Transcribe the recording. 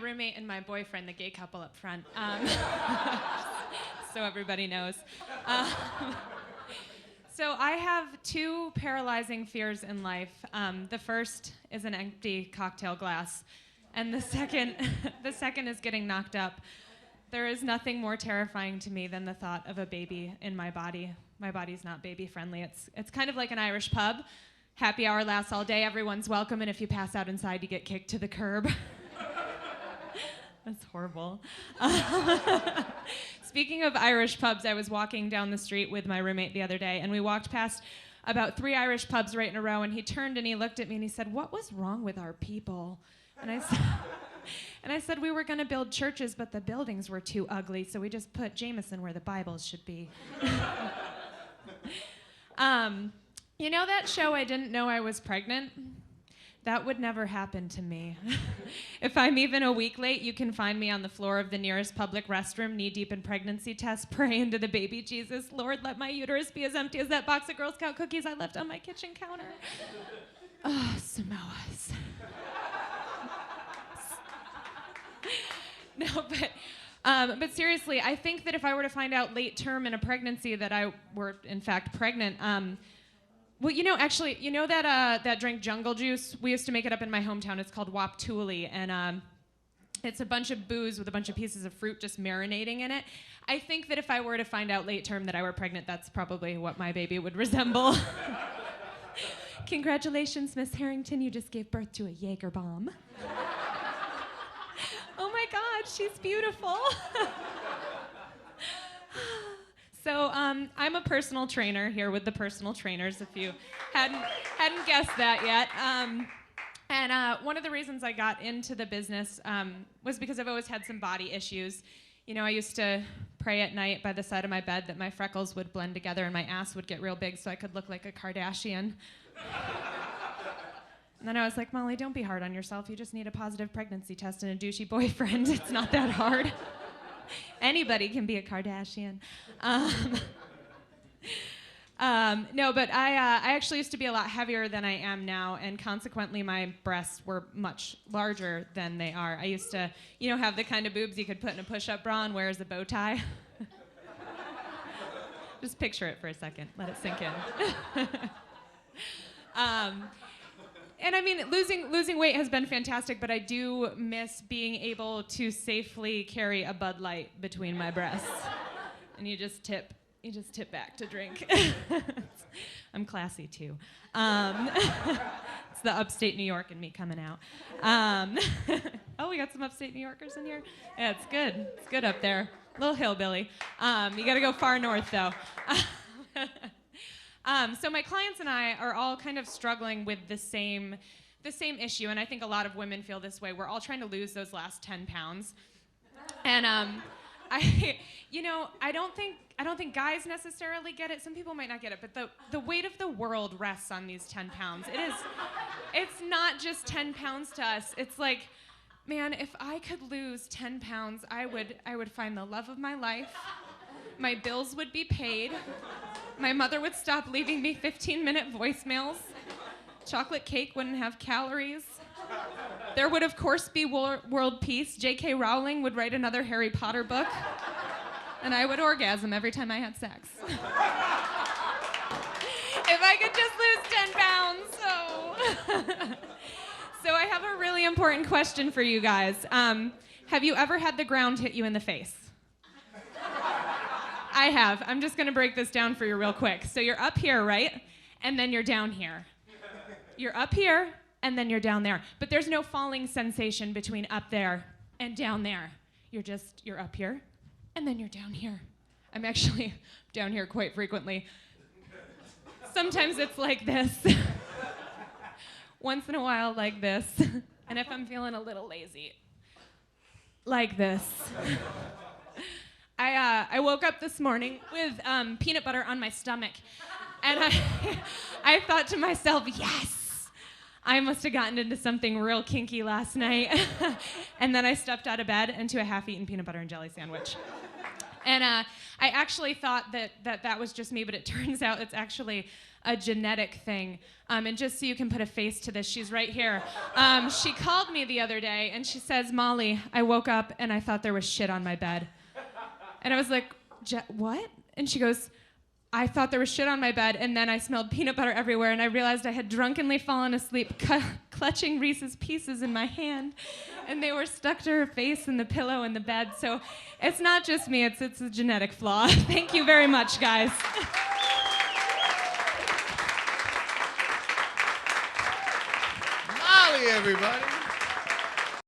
roommate and my boyfriend, the gay couple up front. So everybody knows. So I have two paralyzing fears in life. The first is an empty cocktail glass, and the second is getting knocked up. There is nothing more terrifying to me than the thought of a baby in my body. My body's not baby friendly. It's kind of like an Irish pub. Happy hour lasts all day, everyone's welcome, and if you pass out inside, you get kicked to the curb. That's horrible. Speaking of Irish pubs, I was walking down the street with my roommate the other day, and we walked past about 3 Irish pubs right in a row, and he turned and he looked at me and he said, "What was wrong with our people?" And I said, "We were going to build churches, but the buildings were too ugly, so we just put Jameson where the Bibles should be." You know that show, I Didn't Know I Was Pregnant? That would never happen to me. If I'm even a week late, you can find me on the floor of the nearest public restroom, knee-deep in pregnancy tests, praying to the baby Jesus, "Lord, let my uterus be as empty as that box of Girl Scout cookies I left on my kitchen counter." Oh, Samoas. No, but seriously, I think that if I were to find out late term in a pregnancy that I were, in fact, pregnant, well, you know that drink Jungle Juice? We used to make it up in my hometown. It's called Wap Tuli, and it's a bunch of booze with a bunch of pieces of fruit just marinating in it. I think that if I were to find out late term that I were pregnant, that's probably what my baby would resemble. Congratulations, Miss Harrington, you just gave birth to a Jaeger bomb. Oh my God, she's beautiful. So I'm a personal trainer here with the personal trainers, if you hadn't guessed that yet. And one of the reasons I got into the business was because I've always had some body issues. You know, I used to pray at night by the side of my bed that my freckles would blend together and my ass would get real big so I could look like a Kardashian. And then I was like, "Molly, don't be hard on yourself. You just need a positive pregnancy test and a douchey boyfriend. It's not that hard. Anybody can be a Kardashian." No, but I actually used to be a lot heavier than I am now, and consequently my breasts were much larger than they are. I used to, have the kind of boobs you could put in a push-up bra and wear as a bow tie. Just picture it for a second. Let it sink in. And I mean, losing weight has been fantastic, but I do miss being able to safely carry a Bud Light between my breasts. And you just tip back to drink. I'm classy too. It's the upstate New York in me coming out. Oh, we got some upstate New Yorkers in here? Yeah, it's good. It's good up there. Little hillbilly. You gotta go far north though. So my clients and I are all kind of struggling with the same issue, and I think a lot of women feel this way. We're all trying to lose those last 10 pounds. And I don't think guys necessarily get it. Some people might not get it, but the weight of the world rests on these 10 pounds. It's not just 10 pounds to us. It's like, man, if I could lose 10 pounds, I would find the love of my life. My bills would be paid. My mother would stop leaving me 15-minute voicemails. Chocolate cake wouldn't have calories. There would, of course, be world peace. J.K. Rowling would write another Harry Potter book. And I would orgasm every time I had sex. If I could just lose 10 pounds, So I have a really important question for you guys. Have you ever had the ground hit you in the face? I have. I'm just gonna break this down for you real quick. So you're up here, right? And then you're down here. You're up here, and then you're down there. But there's no falling sensation between up there and down there. You're up here, and then you're down here. I'm actually down here quite frequently. Sometimes it's like this. Once in a while, like this. And if I'm feeling a little lazy, like this. I woke up this morning with peanut butter on my stomach, and I thought to myself, yes, I must have gotten into something real kinky last night. And then I stepped out of bed into a half-eaten peanut butter and jelly sandwich. And I actually thought that was just me, but it turns out it's actually a genetic thing. And just so you can put a face to this, she's right here. She called me the other day and she says, Molly, I woke up and I thought there was shit on my bed. And I was like, what? And she goes, I thought there was shit on my bed, and then I smelled peanut butter everywhere, and I realized I had drunkenly fallen asleep clutching Reese's Pieces in my hand, and they were stuck to her face and the pillow in the bed. So it's not just me, it's a genetic flaw. Thank you very much, guys. Molly, everybody.